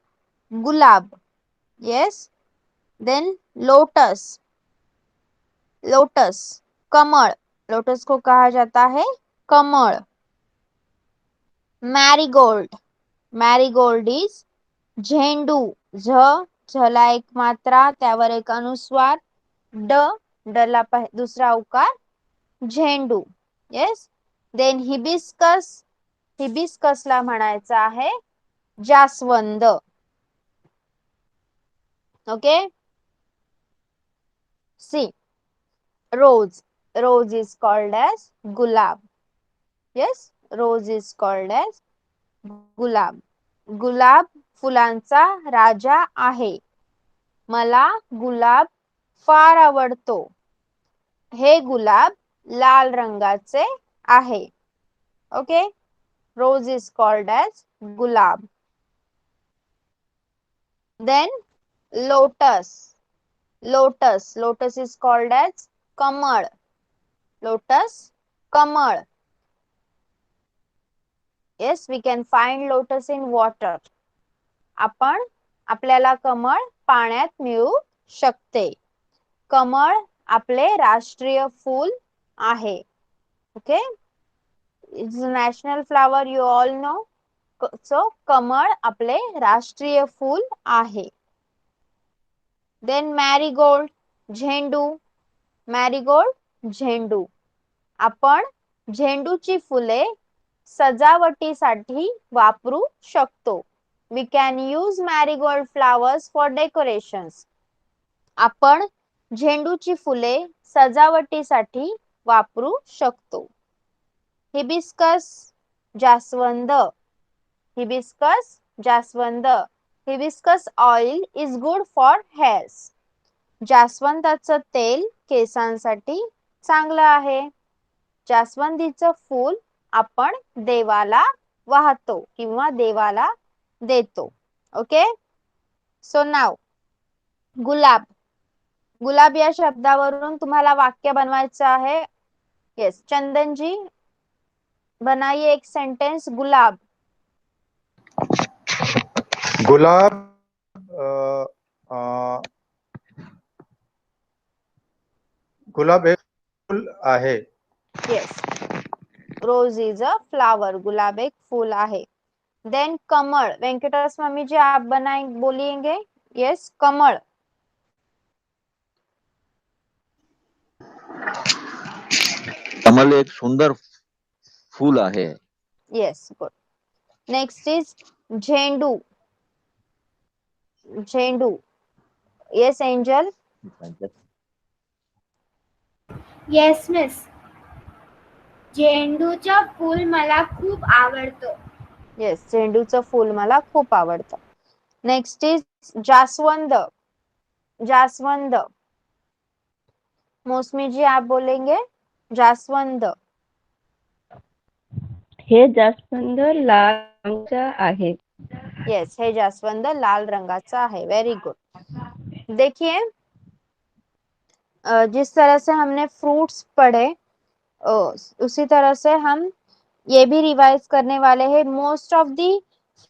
गुलाब. Yes, then lotus. लोटस, कमल. लोटस को कहा जाता है कमल. मैरीगोल्ड. मैरीगोल्ड इज झेंडू. झ, झला एक मात्रा त्यावर एक अनुस्वार. ड, डला दुसरा उकार झेंडू. Yes, then hibiscus. हिबिस्कसला म्हणायचं आहे जास्वंद. Okay, see rose. Rose is called as gulab. Yes, rose is called as गुलाब. गुलाब फुलांचा राजा आहे. मला गुलाब फार आवडतो. हे गुलाब लाल रंगाचे आहे. Okay, rose is called as gulab. Then lotus. Lotus is called as kamal. Lotus, kamal. Yes, we can find lotus in water. आपण आपल्याला कमळ पाण्यात मिळू शकते. कमळ आपले राष्ट्रीय फूल आहे. Okay, it's national flower, you all know. So कमळ आपले राष्ट्रीय फूल आहे. देन मॅरीगोल्ड, झेंडू. मॅरीगोल्ड, झेंडू. आपण झेंडूची फुले सजावटीसाठी वापरू शकतो. We can use marigold flowers for decorations. आपण झेंडूची फुले सजावटीसाठी वापरू शकतो. हिबिस्कस, जास्वंद. हिबिस्कस, जास्वंद. Hibiscus oil is good for hairs. जास्वंदाचं तेल केसांसाठी चांगलं आहे. जास्वंदीचं फूल आपण देवाला वाहतो किंवा देवाला देतो. ओके, सो नाव गुलाब. गुलाब या शब्दावरून तुम्हाला वाक्य बनवायचं आहे. येस, चंदन जी बनाइए एक सेंटेंस. गुलाब. गुलाब गुलाब एक फूल आहे. Yes, rose is a flower. गुलाब एक फूल आहे. देन कमल. वेंकटेश मम्मी जी आप बनाए बोलिएंगे. यस, कमल. कमल एक सुंदर फूल आहे. Yes, good. नेक्स्ट इज झेंडू. झेंडू. Yes, angel. Yes miss. झेंडूचं फूल मला खूप आवडतं. येस, झेंडूचं फूल मला खूप आवडतं. नेक्स्ट इज जास्वंद. जास्वंद. मौसमी जी आप बोलेंगे. जास्वंद. हे जास्वंद लाल रंगाचा आहे. यस, हे जास्वंद लाल रंगाचा है. Very good. देखिए, जिस तरह से हमने फ्रूट्स पढ़े उसी तरह से हम ये भी रिवाइज करने वाले हैं. मोस्ट ऑफ दी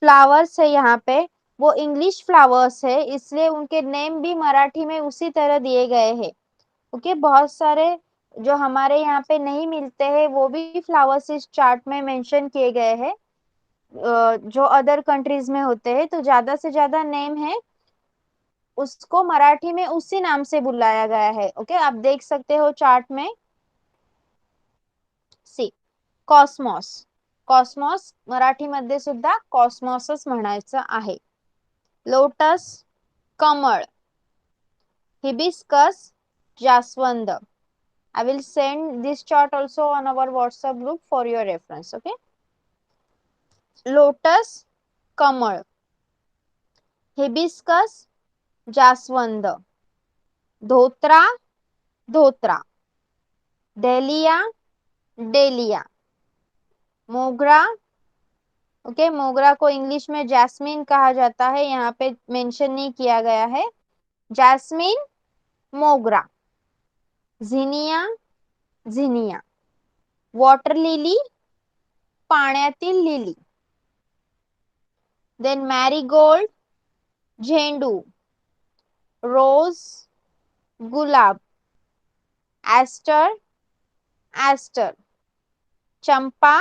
फ्लावर्स है यहाँ पे वो इंग्लिश फ्लावर्स है, इसलिए उनके नेम भी मराठी में उसी तरह दिए गए हैं. ओके, बहुत सारे जो हमारे यहाँ पे नहीं मिलते हैं वो भी फ्लावर्स इस चार्ट में मेंशन किए गए हैं. जो अदर कंट्रीज में होते हैं, तो ज्यादा से ज्यादा नेम है उसको मराठी में उसी नाम से बुलाया गया है. ओके, आप देख सकते हो चार्ट में. C, Cosmos. कॉस्मॉस मराठीमध्ये सुद्धा कॉस्मॉसच म्हणायचं आहे. लोटस, कमळ. हिबिस्कस, जास्वंद. I will send this chart also on our WhatsApp group for your reference. Okay. Lotus, कमळ. हिबिस्कस, जास्वंद. धोत्रा, धोत्रा. Dahlia, dahlia. मोगरा. ओके, मोगरा को इंग्लिश में जैस्मिन कहा जाता है, यहाँ पे मेंशन नहीं किया गया है. जैस्मिन, मोगरा. Zinnia, zinnia. वॉटर लिली, पाण्यातील लिली. देन मॅरीगोल्ड, झेंडू. रोज, गुलाब. Ester, ester. चंपा,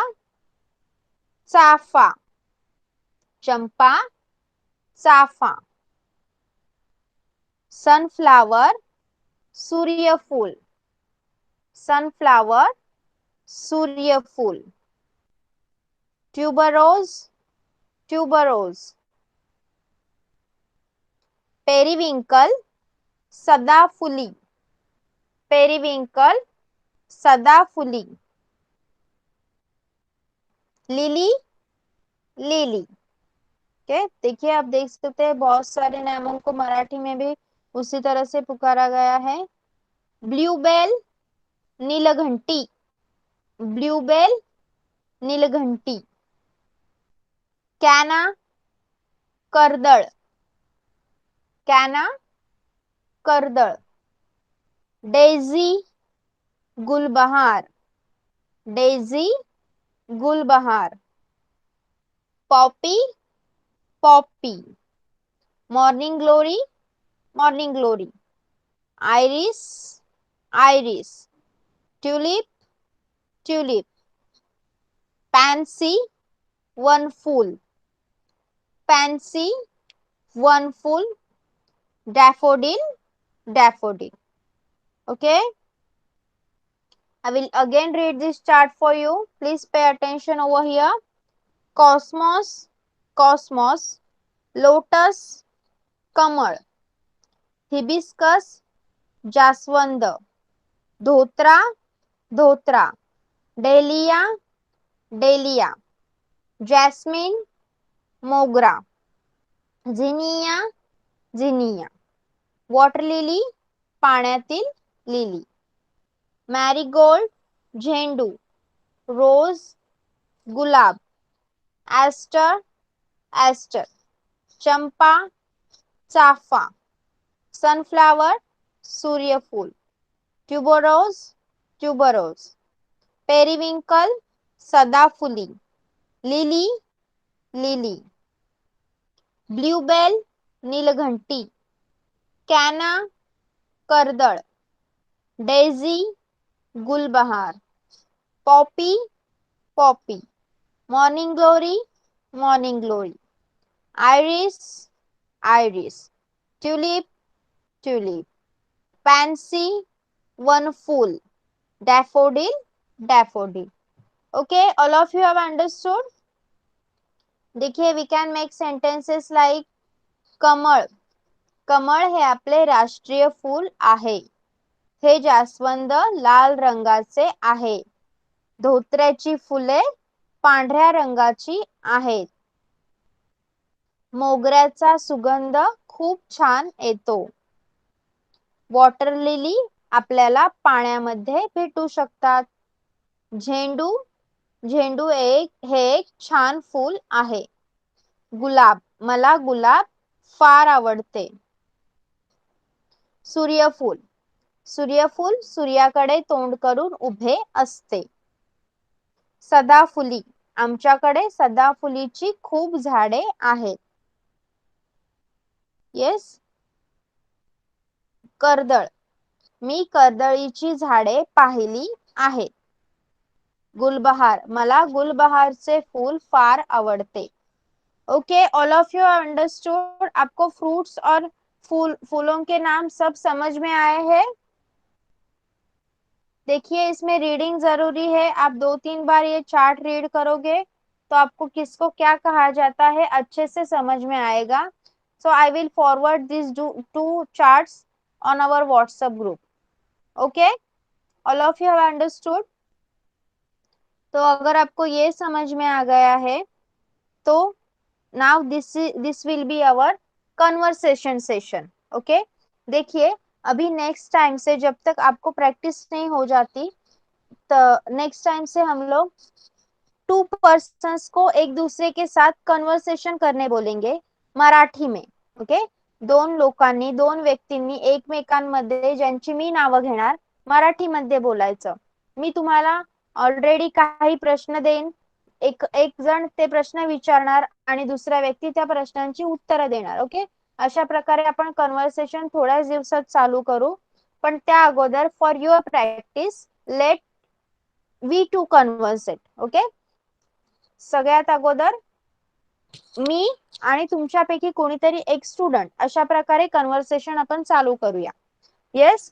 चाफा. चंपा, चाफा. सनफ्लावर, सूर्यफूल. सनफ्लावर, सूर्यफूल. Tuberose, tuberose. पेरिविंकल, सदाफुली. पेरिविंकल, सदाफुली, लिली, लिली। ओके, देखिए आप देख सकते हैं बहुत सारे नामों को मराठी में भी उसी तरह से पुकारा गया है। ब्लूबेल, नीलघंटी, ब्लूबेल, नीलघंटी। कैना, कर्दळ, कैना, कर्दळ। डेजी, गुलबहार, डेजी, गुलबहार। Poppy, poppy. Morning glory, morning glory. Iris, iris. Tulip, tulip. Pansy, वन फूल, पैंसी, वन फूल। Daffodil, daffodil. Okay, I will again read this chart for you. Please pay attention over here. Cosmos, cosmos. Lotus, कमळ. Hibiscus, जास्वंद. धोत्रा, धोत्रा. Dahlia, dahlia. Jasmine, मोगरा. Zinnia, zinnia. Water lily, पाण्यातील लिली. मॅरीगोल्ड, झेंडू. रोज, गुलाब. Aster, aster. चंपा, चाफा. सनफ्लावर, सूर्यफूल. Tuberose, tuberose. पेरिविंकल, सदाफुली. Lily, lily. ब्लूबेल, नीलघंटी. कैना, कर्दळ. डेजी, गुलबहार. Poppy, poppy. Morning glory, morning glory. Iris, iris. Tulip, tulip. Pansy, वन फूल. Daffodil, daffodil. Okay, all of you have understood. देखिए we can make sentences like कमळ. कमळ हे आपले राष्ट्रीय फूल आहे. हे जास्वंद लाल रंगाचे आहे. धोत्र्याची फुले पांढऱ्या रंगाची आहेत. मोगऱ्याचा सुगंध खूप छान येतो. वॉटर लिली आपल्याला पाण्यामध्ये भेटू शकतात. झेंडू, झेंडू हे एक छान फूल आहे. गुलाब, मला गुलाब फार आवडते. सूर्यफूल, सूर्यफूल सूर्याकडे तोंड करून उभे असते. सदाफुली, आमच्याकडे सदाफुलीची खूप झाडे आहेत. येस. कर्दळ, मी कर्दळीची झाडे पाहिली आहेत. गुलबहार, मला गुलबहारचे फूल फार आवडते. Okay, all of you understood. आपको फ्रूट्स और फूलों के नाम सब समझ में आए हैं. देखिए इसमें रीडिंग जरूरी है. आप 2-3 बार ये चार्ट रीड करोगे तो आपको किसको क्या कहा जाता है अच्छे से समझ में आएगा. So I will forward these two charts on our WhatsApp group. Okay, all of you have understood. तो अगर आपको ये समझ में आ गया है तो now this will be our conversation session. Okay, देखिए अभी नेक्स्ट टाइम से जब तक आपको प्रैक्टिस नहीं हो जाती तो नेक्स्ट टाइम से हम लोग 2 पर्सन्स को एक दूसरे के साथ कन्वर्सेशन करने बोलेंगे मराठी में. ओके, दोन लोकांनी, दोन व्यक्तींनी एकमेकांमध्ये ज्यांची मी नावं घेणार मराठीमध्ये बोलायचं. मी तुम्हाला ऑलरेडी काही प्रश्न देईन. एक जण ते प्रश्न विचारणार आणि दुसरा व्यक्ती त्या प्रश्नांची उत्तरं देणार. ओके, अशा प्रकारे आपण कन्वर्सेशन थोड्याच दिवसात चालू करू. पण त्या अगोदर for your practice let we to conversate. Okay, सगळ्यात अगोदर मी आणि तुमच्यापैकी कोणीतरी एक स्टुडंट अशा प्रकारे कन्वर्सेशन आपण चालू करूया. Yes,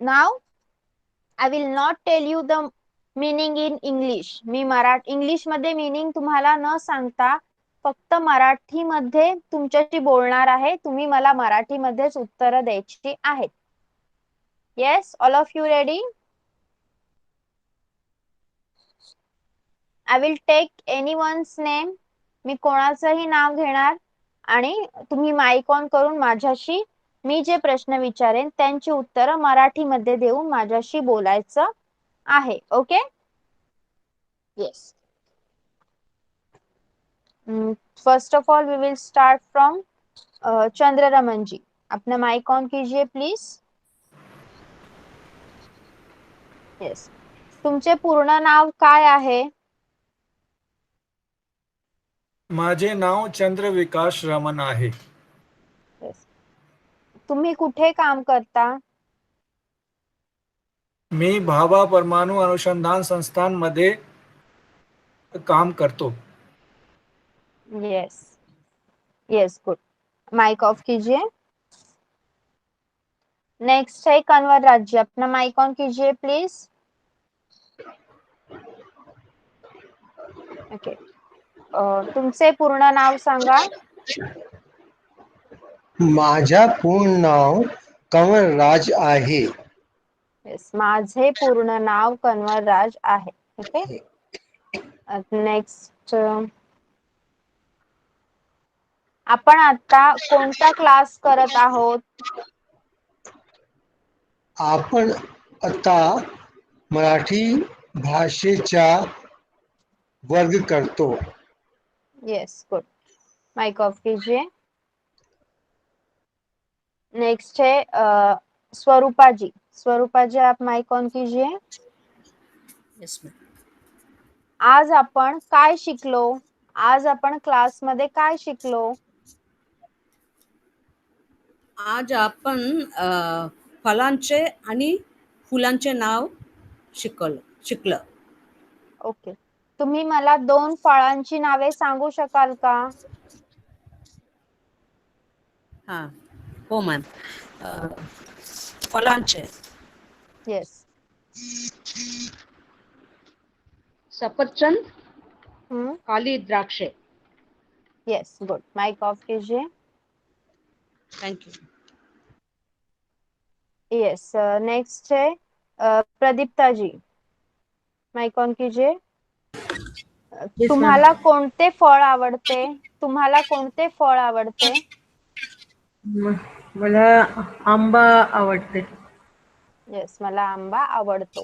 now I will not tell you the meaning in English. मी इंग्लिश मध्ये मीनिंग तुम्हाला न सांगता फक्त मराठी मध्ये तुमच्याशी बोलणार आहे. तुम्ही मला मराठी मध्येच उत्तर द्यायची आहेत. Yes, all of you ready? I will take anyone's name. मी कोणाचंही नाव घेणार आणि तुम्ही माईक ऑन करून माझ्याशी मी जे प्रश्न विचारेन त्यांची उत्तरं मराठीमध्ये देऊन माझ्याशी बोलायचं आहे. Okay? Yes. First of all we will start from Chandraraman ji. अपना माइक ऑन कीजिए प्लीज. येस. तुमचे पूर्ण नाव काय आहे? माझे नाव चंद्रविकास रमन आहे. येस. तुम्ही कुठे काम करता? मी भाभा परमाणु अनुसंधान संस्थान मध्ये काम करतो. Yes. Yes, good. Mic off कीजिए. नेक्स्ट है कन्वर राज्य. अपना माइक ऑन कीजिए प्लीज. ओके. तुमचे पूर्ण नाव सांगा. माझा पूर्ण नाव कंवरराज आहे. येस, माझे पूर्ण नाव कन्वरराज आहे. ओके. नेक्स्ट, आपण आता कोणता क्लास करत आहोत? आपण आता मराठी भाषेचा वर्ग करतो. Yes, good. माइक ऑफ कीजिए. नेक्स्ट है स्वरूपा जी. स्वरूपा जी, आप माइक ऑन कीजिए. Yes ma'am. आज आपण काय शिकलो? आज आपण क्लास मध्ये काय शिकलो? आज आपण फळांचे आणि फुलांचे नाव शिकलं. ओके. तुम्ही मला 2 फळांची नावे सांगू शकाल का? हां, हो मॅम. फळांचे येस. सफरचंद, काली द्राक्षे. Yes, good. माइक ऑफ कीजिए. थँक्यू. यस. नेक्स्ट है प्रदीप्ता जी. माइक ऑन कीजिए. तुम्हाला कोणते फळ आवडते? तुम्हाला कोणते फळ आवडते? मला आंबा आवडते. येस, मला आंबा आवडतो.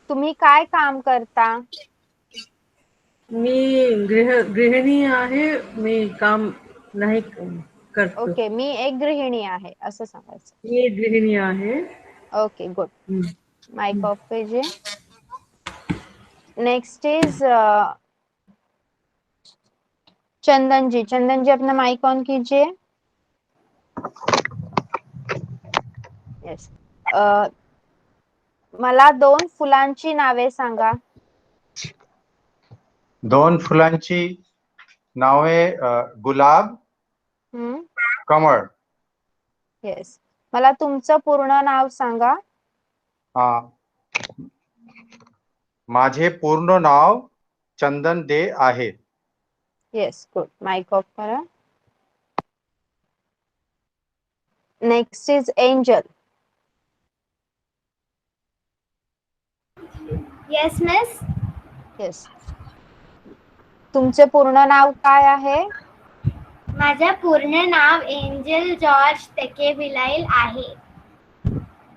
तुम्ही काय काम करता? मी गृहिणी आहे. मी काम नाही करतो. ओके, मी एक गृहिणी आहे असं सांगायचं. मी गृहिणी आहे. Okay, good. माइक ऑफ कीजिए. Next is Chandan ji. चंदन जी, अपना माइक ऑन कीजिए. यस. मला 2 फुलांची नावे सांगा. 2 फुलांची नावे गुलाब, कमळ. येस. मला तुमचं पूर्ण नाव सांगा. माझे पूर्ण नाव चंदन दे आहे. Yes, good. माइक ऑफ करा. Next is angel. Yes miss. Yes. तुमचे पूर्ण नाव काय आहे? माझे पूर्ण नाव एंजल जॉर्ज तके बिलाईल आहे.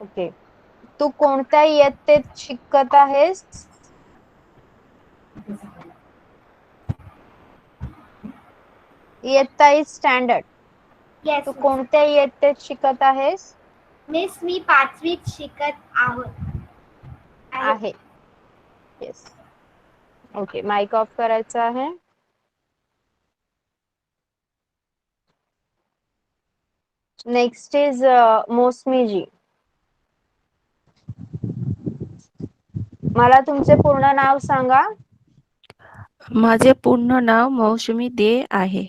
ओके. तू कोणत्या इयत्तेत शिकत आहेस? इयत्ता इज स्टँडर्ड. येस. तू कोणत्या इयत्तेत शिकत आहेस? मिस, मी 5वीत शिकत आहे. येस. ओके. माइक ऑफ करायचा आहे. नेक्स्ट इज मौसमी जी. मला तुमचे पूर्ण नाव सांगा. माझे पूर्ण नाव मौसमी दे आहे.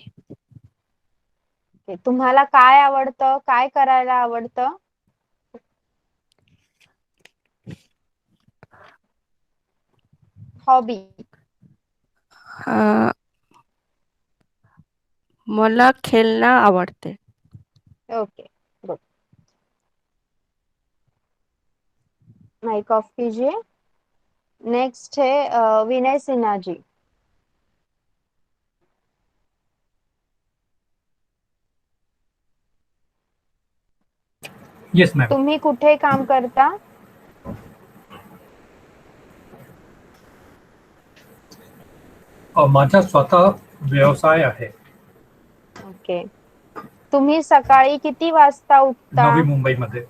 तुम्हाला काय आवडतं? काय करायला आवडतं? हॉबी. मला खेळणं आवडते. Okay, good. माइक ऑफ कीजिए। नेक्स्ट है विनय सिन्हा जी। Yes ma'am. तुम्ही कुठे काम करता? माझा स्वतः व्यवसाय आहे। ओके। तुम्ही सकाळी किती वाजता उठता? नवी मुंबईमध्ये।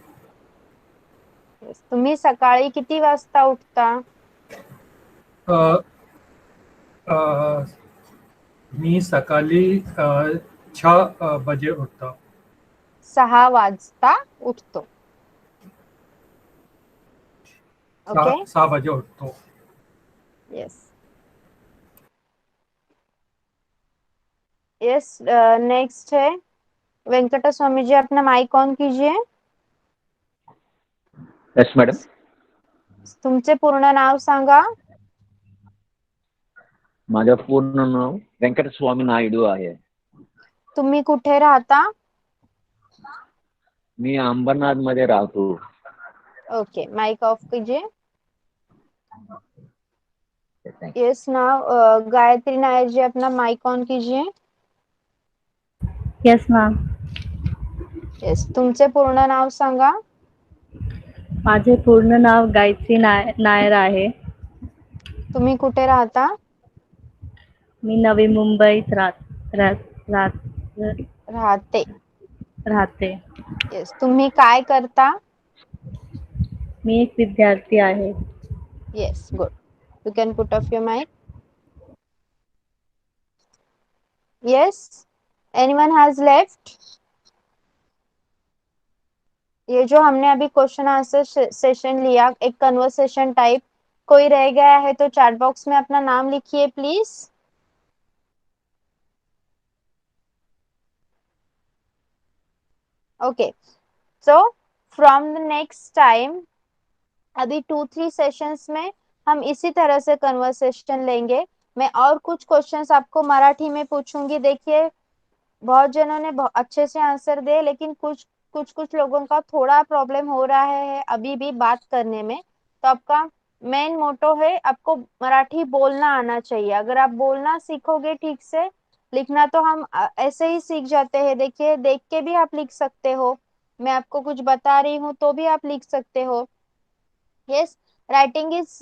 तुम्ही सकाळी किती वाजता उठता? अ, अ, मी सकाळी 6 बजे उठतो। 6 वाजता उठतो। ओके, 6 बजे उठतो। Yes yes. नेक्स्ट है वेंकट स्वामी जी, अपना माइक ऑन कीजिए। Yes madam. तुमचे पूर्ण नाव सांगा। माझं पूर्ण नाव व्यंकटस्वामी नायडू आहे। तुम्ही कुठे राहता? मी अंबरनाथ मध्ये राहतो। ओके, माइक ऑफ कीजिए। यस नाउ गायत्री नायर जी, अपना माइक ऑन कीजिए। Yes ma'am. यस, तुमचे पूर्ण नाव सांगा। माझे पूर्ण नाव गायत्री नायर आहे। तुम्ही कुठे राहता? मी नवी मुंबईत राहते। राहते। यस, तुम्ही काय करता? मी एक विद्यार्थी आहे। Yes, good. You can put off your mic. Yes, anyone has left? ये जो हमने अभी क्वेश्चन आंसर सेशन लिया, एक कन्वर्सेशन टाइप, कोई रह गया है तो चैट बॉक्स में अपना नाम लिखिए please. Okay, so from the next time, अभी 2-3 सेशंस में हम इसी तरह से कन्वर्सेशन लेंगे। मैं और कुछ क्वेश्चंस आपको मराठी में पूछूंगी। देखिए, बहुत जनों ने बहुत अच्छे से आंसर दे, लेकिन कुछ लोगों का थोड़ा प्रॉब्लम हो रहा है अभी भी बात करने में। तो आपका मेन मोटो है, आपको मराठी बोलना आना चाहिए। अगर आप बोलना सीखोगे ठीक से, लिखना तो हम ऐसे ही सीख जाते हैं। देखिए, देख के भी आप लिख सकते हो, मैं आपको कुछ बता रही हूँ तो भी आप लिख सकते हो। Yes, writing is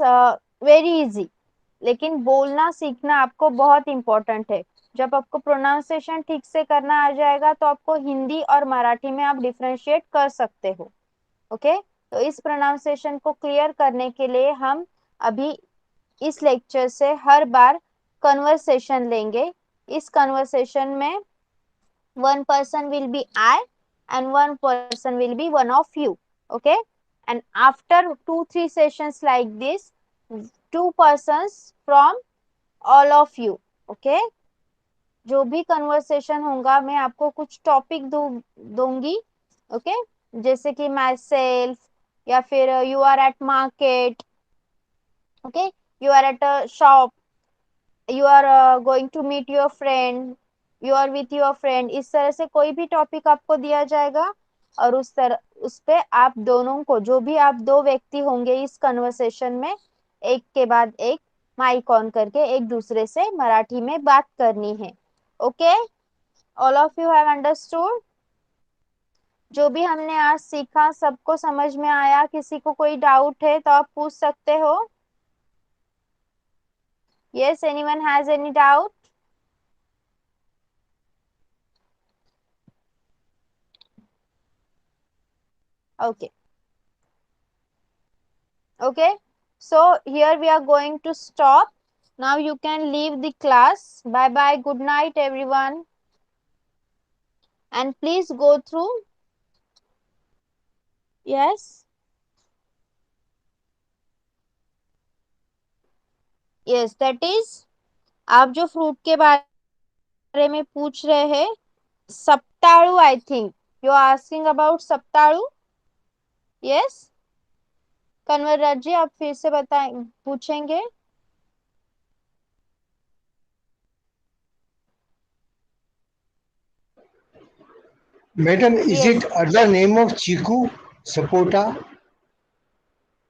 very easy, लेकिन बोलना सीखना आपको बहुत इंपॉर्टेंट है। जब आपको प्रोनाउंसिएशन ठीक से करना आ जाएगा तो आपको हिंदी और मराठी में आप डिफरेंशिएट कर सकते हो। ओके, तो इस प्रोनाउंसिएशन को क्लियर करने के लिए हम अभी इस लेक्चर से हर बार कन्वर्सेशन लेंगे। इस कन्वर्सेशन में one person will be I and one person will be one of you. Okay, and after 2-3 sessions like this, 2 persons from all of you. Okay, जो भी conversation होगा मैं आपको कुछ टॉपिक दूंगी। ओके, जैसे कि माई सेल्फ, या फिर you are at market, okay, you are at a shop, you are going to meet your friend, you are with your friend. इस तरह से कोई भी टॉपिक आपको दिया जाएगा और उस पे आप दोनों को, जो भी आप 2 व्यक्ति होंगे इस कन्वर्सेशन में, एक के बाद एक माइक ऑन करके एक दूसरे से मराठी में बात करनी है। Okay, all of you have understood? जो भी हमने आज सीखा सबको समझ में आया? किसी को कोई डाउट है तो आप पूछ सकते हो। Yes, anyone has any doubt? Okay. Okay, so here we are going to stop. Now you can leave the class. Bye bye, good night everyone, and please go through. Yes, yes, that is, आप जो fruit के बारे में पूछ रहे हैं, सप्ताळू, I think you are asking about saptalu. Yes, Kanwarraj ji आप फिर से बताएं, पूछेंगे? Madam, is Yes. it other name of Chiku? Sapota?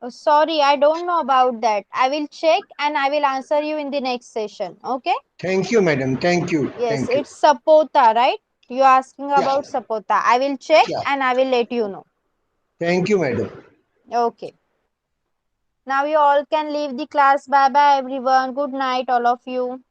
Sorry, I don't know about that. I will check and I will answer you in the next session. Okay? Thank you, madam. Thank you. Yes, Thank you. it's Sapota, right? You are asking Yeah. about Sapota. I will check Yeah. and I will let you know. Thank you, madam. Okay. Now you all can leave the class. Bye bye, everyone. Good night, all of you.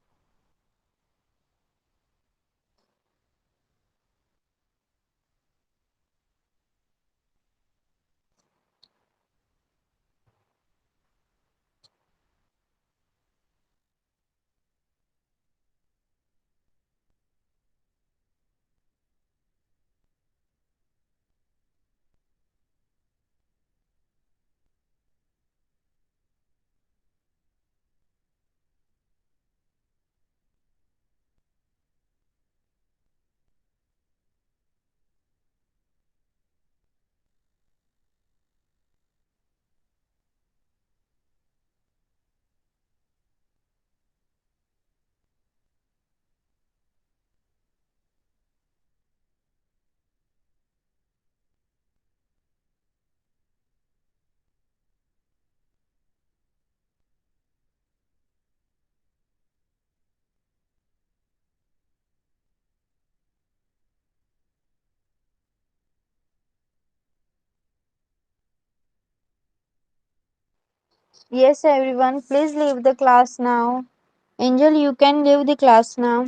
Yes, everyone. Please leave the class now. Angel, you can leave the class now.